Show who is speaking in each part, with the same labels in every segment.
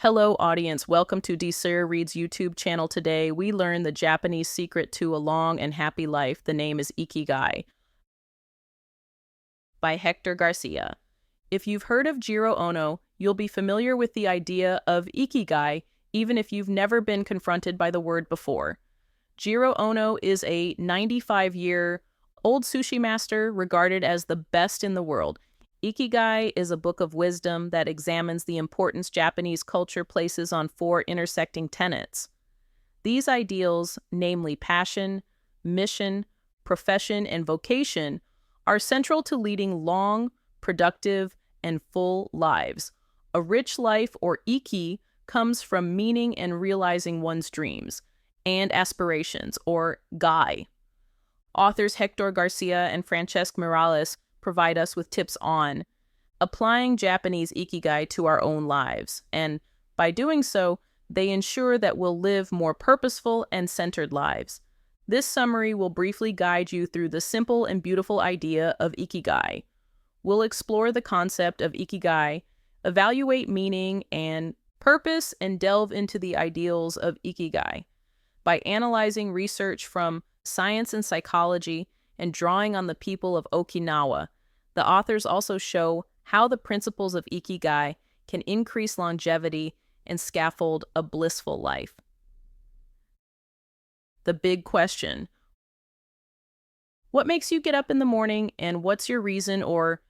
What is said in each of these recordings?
Speaker 1: Hello, audience. Welcome to Desir Reads YouTube channel. Today, we learn the Japanese secret to a long and happy life. The name is Ikigai by Héctor García. If you've heard of Jiro Ono, you'll be familiar with the idea of Ikigai, even if you've never been confronted by the word before. Jiro Ono is a 95-year-old sushi master regarded as the best in the world. Ikigai is a book of wisdom that examines the importance Japanese culture places on four intersecting tenets. These ideals, namely passion, mission, profession, and vocation, are central to leading long, productive, and full lives. A rich life, or Iki, comes from meaning and realizing one's dreams and aspirations, or Gai. Authors Héctor García and Francesc Miralles provide us with tips on applying Japanese Ikigai to our own lives, and by doing so, they ensure that we'll live more purposeful and centered lives. This summary will briefly guide you through the simple and beautiful idea of Ikigai. We'll explore the concept of Ikigai, evaluate meaning and purpose, and delve into the ideals of Ikigai. By analyzing research from science and psychology and drawing on the people of Okinawa, the authors also show how the principles of Ikigai can increase longevity and scaffold a blissful life. The big question: what makes you get up in the morning, and what's your reason or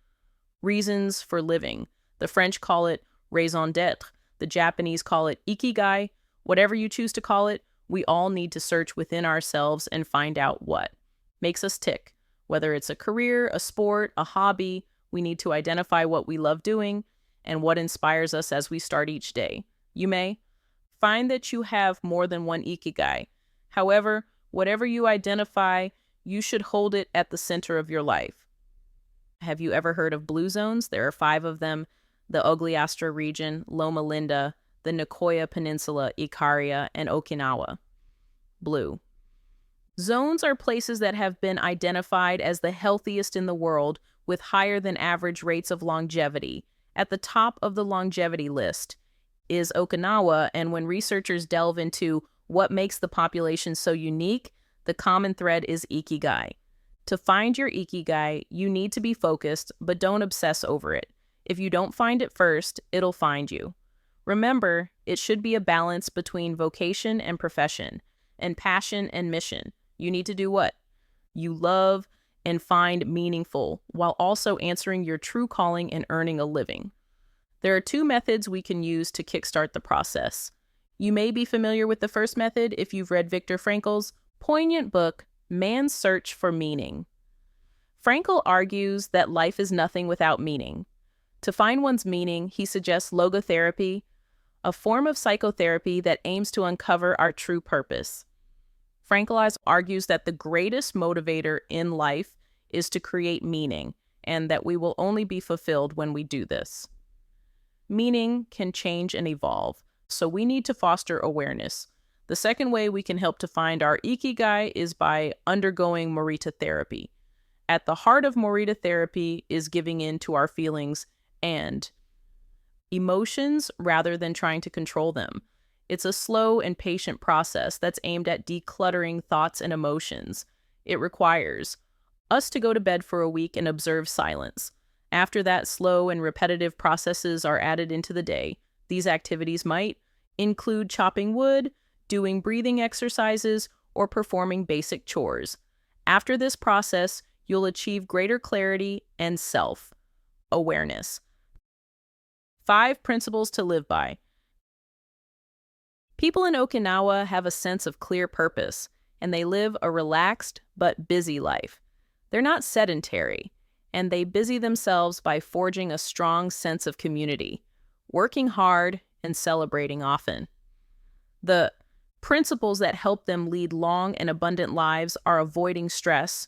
Speaker 1: reasons for living? The French call it raison d'être. The Japanese call it Ikigai. Whatever you choose to call it, we all need to search within ourselves and find out what makes us tick. Whether it's a career, a sport, a hobby, we need to identify what we love doing and what inspires us as we start each day. You may find that you have more than one Ikigai. However, whatever you identify, you should hold it at the center of your life. Have you ever heard of blue zones? There are 5 of them: the Ogliastra region, Loma Linda, the Nicoya Peninsula, Ikaria, and Okinawa. Blue zones are places that have been identified as the healthiest in the world, with higher than average rates of longevity. At the top of the longevity list is Okinawa, and when researchers delve into what makes the population so unique, the common thread is Ikigai. To find your Ikigai, you need to be focused, but don't obsess over it. If you don't find it first, it'll find you. Remember, it should be a balance between vocation and profession, and passion and mission. You need to do what you love and find meaningful, while also answering your true calling and earning a living. There are 2 methods we can use to kickstart the process. You may be familiar with the first method if you've read Viktor Frankl's poignant book, Man's Search for Meaning. Frankl argues that life is nothing without meaning. To find one's meaning, he suggests logotherapy, a form of psychotherapy that aims to uncover our true purpose. Frankl argues that the greatest motivator in life is to create meaning, and that we will only be fulfilled when we do this. Meaning can change and evolve, so we need to foster awareness. The second way we can help to find our Ikigai is by undergoing Morita therapy. At the heart of Morita therapy is giving in to our feelings and emotions rather than trying to control them. It's a slow and patient process that's aimed at decluttering thoughts and emotions. It requires us to go to bed for a week and observe silence. After that, slow and repetitive processes are added into the day. These activities might include chopping wood, doing breathing exercises, or performing basic chores. After this process, you'll achieve greater clarity and self-awareness. 5 principles to live by. People in Okinawa have a sense of clear purpose, and they live a relaxed but busy life. They're not sedentary, and they busy themselves by forging a strong sense of community, working hard, and celebrating often. The principles that help them lead long and abundant lives are avoiding stress,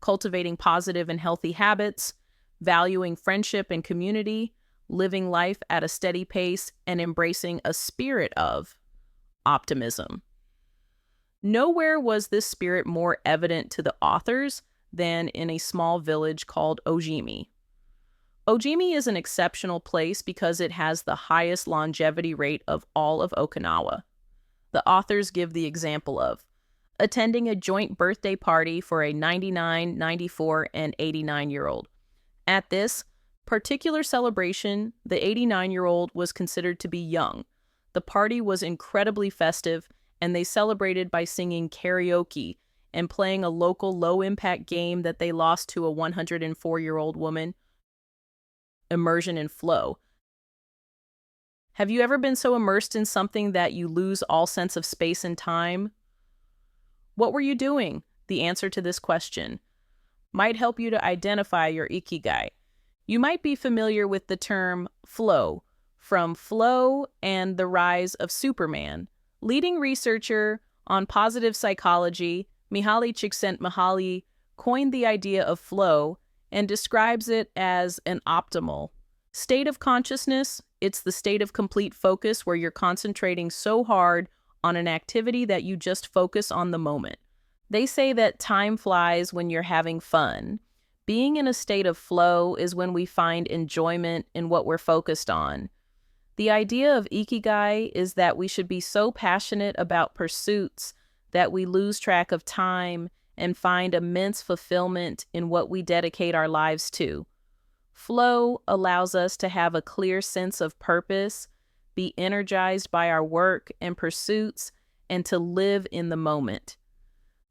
Speaker 1: cultivating positive and healthy habits, valuing friendship and community, living life at a steady pace, and embracing a spirit of optimism. Nowhere was this spirit more evident to the authors than in a small village called Ojimi. Ojimi is an exceptional place because it has the highest longevity rate of all of Okinawa. The authors give the example of attending a joint birthday party for a 99, 94, and 89-year-old. At this particular celebration, the 89-year-old was considered to be young. The party was incredibly festive, and they celebrated by singing karaoke and playing a local low-impact game that they lost to a 104-year-old woman. Immersion and flow. Have you ever been so immersed in something that you lose all sense of space and time? What were you doing? The answer to this question might help you to identify your Ikigai. You might be familiar with the term flow, from Flow and the Rise of Superman. Leading researcher on positive psychology, Mihaly Csikszentmihalyi, coined the idea of flow and describes it as an optimal state of consciousness. It's the state of complete focus where you're concentrating so hard on an activity that you just focus on the moment. They say that time flies when you're having fun. Being in a state of flow is when we find enjoyment in what we're focused on. The idea of Ikigai is that we should be so passionate about pursuits that we lose track of time and find immense fulfillment in what we dedicate our lives to. Flow allows us to have a clear sense of purpose, be energized by our work and pursuits, and to live in the moment.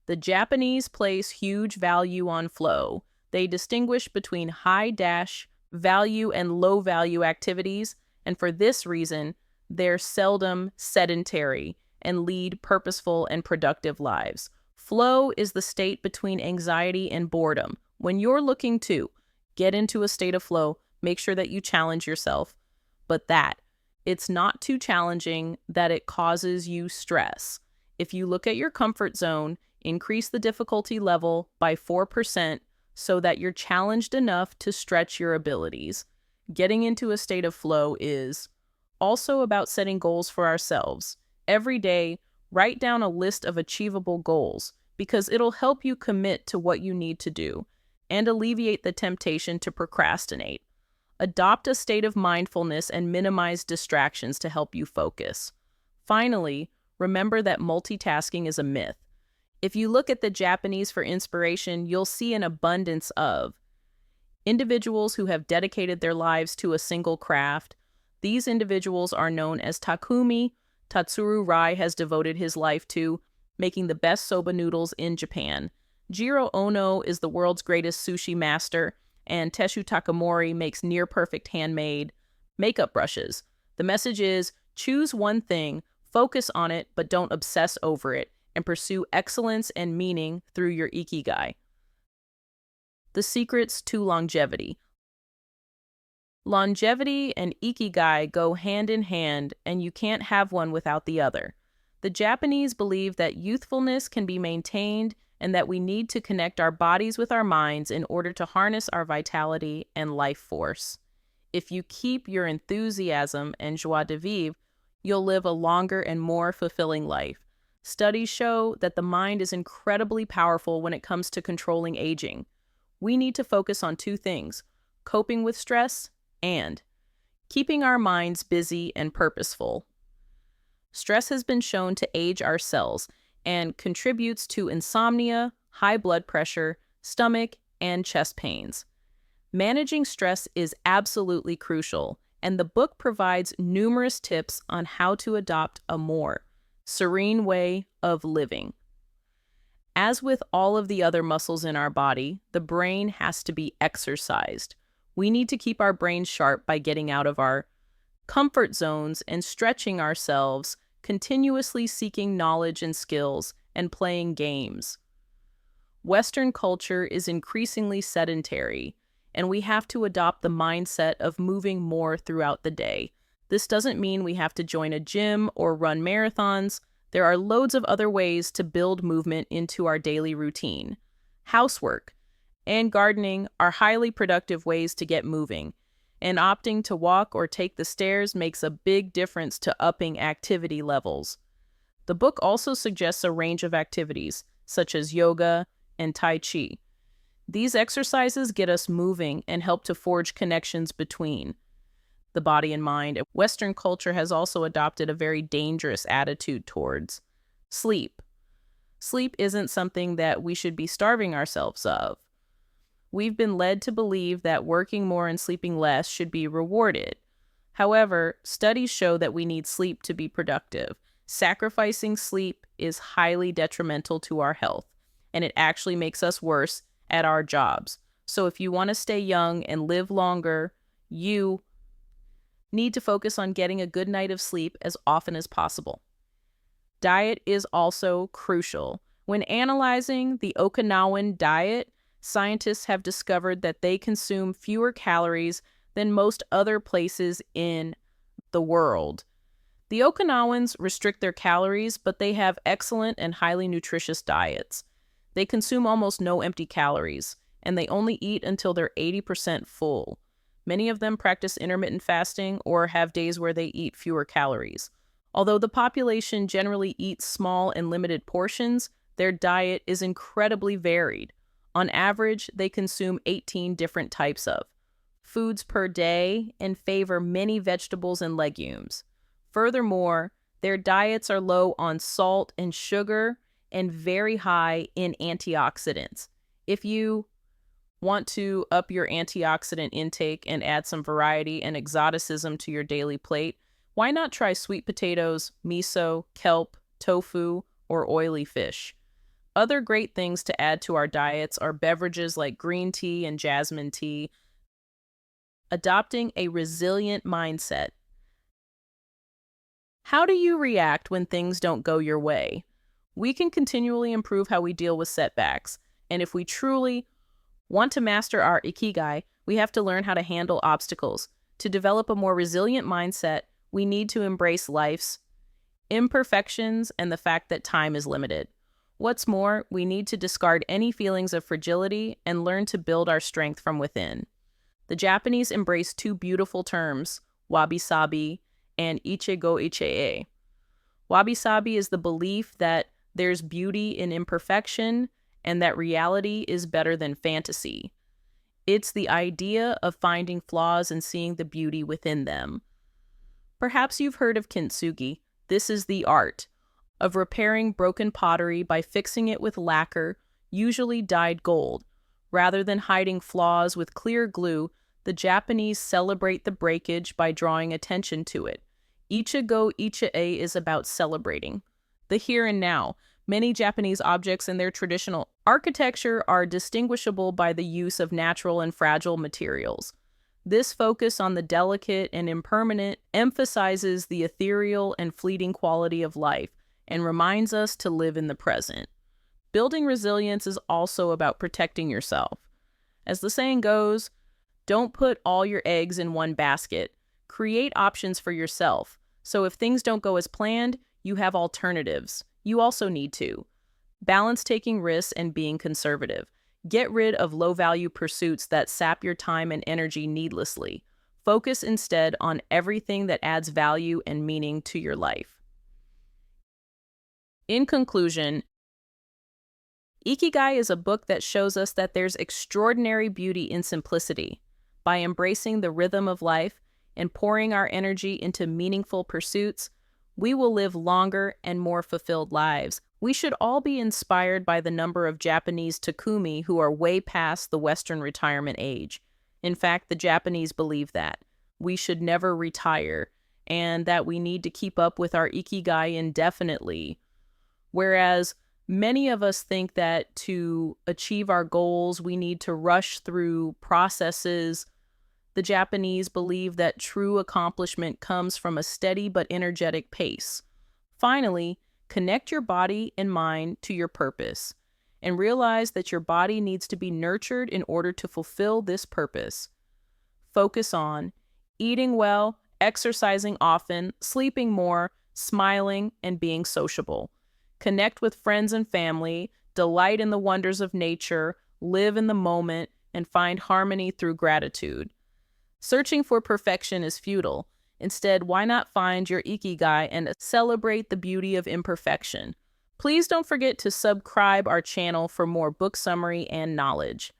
Speaker 1: The Japanese place huge value on flow. They distinguish between high-value and low-value activities, and for this reason, they're seldom sedentary and lead purposeful and productive lives. Flow is the state between anxiety and boredom. When you're looking to get into a state of flow, make sure that you challenge yourself, but that it's not too challenging that it causes you stress. If you look at your comfort zone, increase the difficulty level by 4% so that you're challenged enough to stretch your abilities. Getting into a state of flow is also about setting goals for ourselves. Every day, write down a list of achievable goals because it'll help you commit to what you need to do and alleviate the temptation to procrastinate. Adopt a state of mindfulness and minimize distractions to help you focus. Finally, remember that multitasking is a myth. If you look at the Japanese for inspiration, you'll see an abundance of individuals who have dedicated their lives to a single craft. These individuals are known as Takumi. Tatsuro Rai has devoted his life to making the best soba noodles in Japan. Jiro Ono is the world's greatest sushi master, and Teshu Takamori makes near-perfect handmade makeup brushes. The message is, choose one thing, focus on it, but don't obsess over it, and pursue excellence and meaning through your Ikigai. The secrets to longevity. Longevity and Ikigai go hand in hand, and you can't have one without the other. The Japanese believe that youthfulness can be maintained and that we need to connect our bodies with our minds in order to harness our vitality and life force. If you keep your enthusiasm and joie de vivre, you'll live a longer and more fulfilling life. Studies show that the mind is incredibly powerful when it comes to controlling aging. We need to focus on two things: coping with stress and keeping our minds busy and purposeful. Stress has been shown to age our cells and contributes to insomnia, high blood pressure, stomach, and chest pains. Managing stress is absolutely crucial, and the book provides numerous tips on how to adopt a more serene way of living. As with all of the other muscles in our body, the brain has to be exercised. We need to keep our brains sharp by getting out of our comfort zones and stretching ourselves, continuously seeking knowledge and skills, and playing games. Western culture is increasingly sedentary, and we have to adopt the mindset of moving more throughout the day. This doesn't mean we have to join a gym or run marathons. There are loads of other ways to build movement into our daily routine. Housework and gardening are highly productive ways to get moving, and opting to walk or take the stairs makes a big difference to upping activity levels. The book also suggests a range of activities, such as yoga and Tai Chi. These exercises get us moving and help to forge connections between the body and mind. Western culture has also adopted a very dangerous attitude towards sleep. Sleep isn't something that we should be starving ourselves of. We've been led to believe that working more and sleeping less should be rewarded. However, studies show that we need sleep to be productive. Sacrificing sleep is highly detrimental to our health, and it actually makes us worse at our jobs. So if you want to stay young and live longer, you need to focus on getting a good night of sleep as often as possible. Diet is also crucial. When analyzing the Okinawan diet, scientists have discovered that they consume fewer calories than most other places in the world. The Okinawans restrict their calories, but they have excellent and highly nutritious diets. They consume almost no empty calories, and they only eat until they're 80% full. Many of them practice intermittent fasting or have days where they eat fewer calories. Although the population generally eats small and limited portions, their diet is incredibly varied. On average, they consume 18 different types of foods per day and favor many vegetables and legumes. Furthermore, their diets are low on salt and sugar and very high in antioxidants. If you want to up your antioxidant intake and add some variety and exoticism to your daily plate, why not try sweet potatoes, miso, kelp, tofu, or oily fish? Other great things to add to our diets are beverages like green tea and jasmine tea. Adopting a resilient mindset. How do you react when things don't go your way? We can continually improve how we deal with setbacks, and if we truly want to master our Ikigai, we have to learn how to handle obstacles. To develop a more resilient mindset, we need to embrace life's imperfections and the fact that time is limited. What's more, we need to discard any feelings of fragility and learn to build our strength from within. The Japanese embrace two beautiful terms, wabi-sabi and ichigo ichie. Wabi-sabi is the belief that there's beauty in imperfection and that reality is better than fantasy. It's the idea of finding flaws and seeing the beauty within them. Perhaps you've heard of kintsugi. This is the art of repairing broken pottery by fixing it with lacquer, usually dyed gold. Rather than hiding flaws with clear glue, the Japanese celebrate the breakage by drawing attention to it. Ichigo ichie is about celebrating the here and now. Many Japanese objects in their traditional architecture are distinguishable by the use of natural and fragile materials. This focus on the delicate and impermanent emphasizes the ethereal and fleeting quality of life and reminds us to live in the present. Building resilience is also about protecting yourself. As the saying goes, don't put all your eggs in one basket. Create options for yourself. So if things don't go as planned, you have alternatives. You also need to balance taking risks and being conservative. Get rid of low-value pursuits that sap your time and energy needlessly. Focus instead on everything that adds value and meaning to your life. In conclusion, Ikigai is a book that shows us that there's extraordinary beauty in simplicity. By embracing the rhythm of life and pouring our energy into meaningful pursuits, we will live longer and more fulfilled lives. We should all be inspired by the number of Japanese takumi who are way past the Western retirement age. In fact, the Japanese believe that we should never retire and that we need to keep up with our Ikigai indefinitely. Whereas many of us think that to achieve our goals, we need to rush through processes. The Japanese believe that true accomplishment comes from a steady but energetic pace. Finally, connect your body and mind to your purpose and realize that your body needs to be nurtured in order to fulfill this purpose. Focus on eating well, exercising often, sleeping more, smiling, and being sociable. Connect with friends and family, delight in the wonders of nature, live in the moment, and find harmony through gratitude. Searching for perfection is futile. Instead, why not find your Ikigai and celebrate the beauty of imperfection? Please don't forget to subscribe our channel for more book summary and knowledge.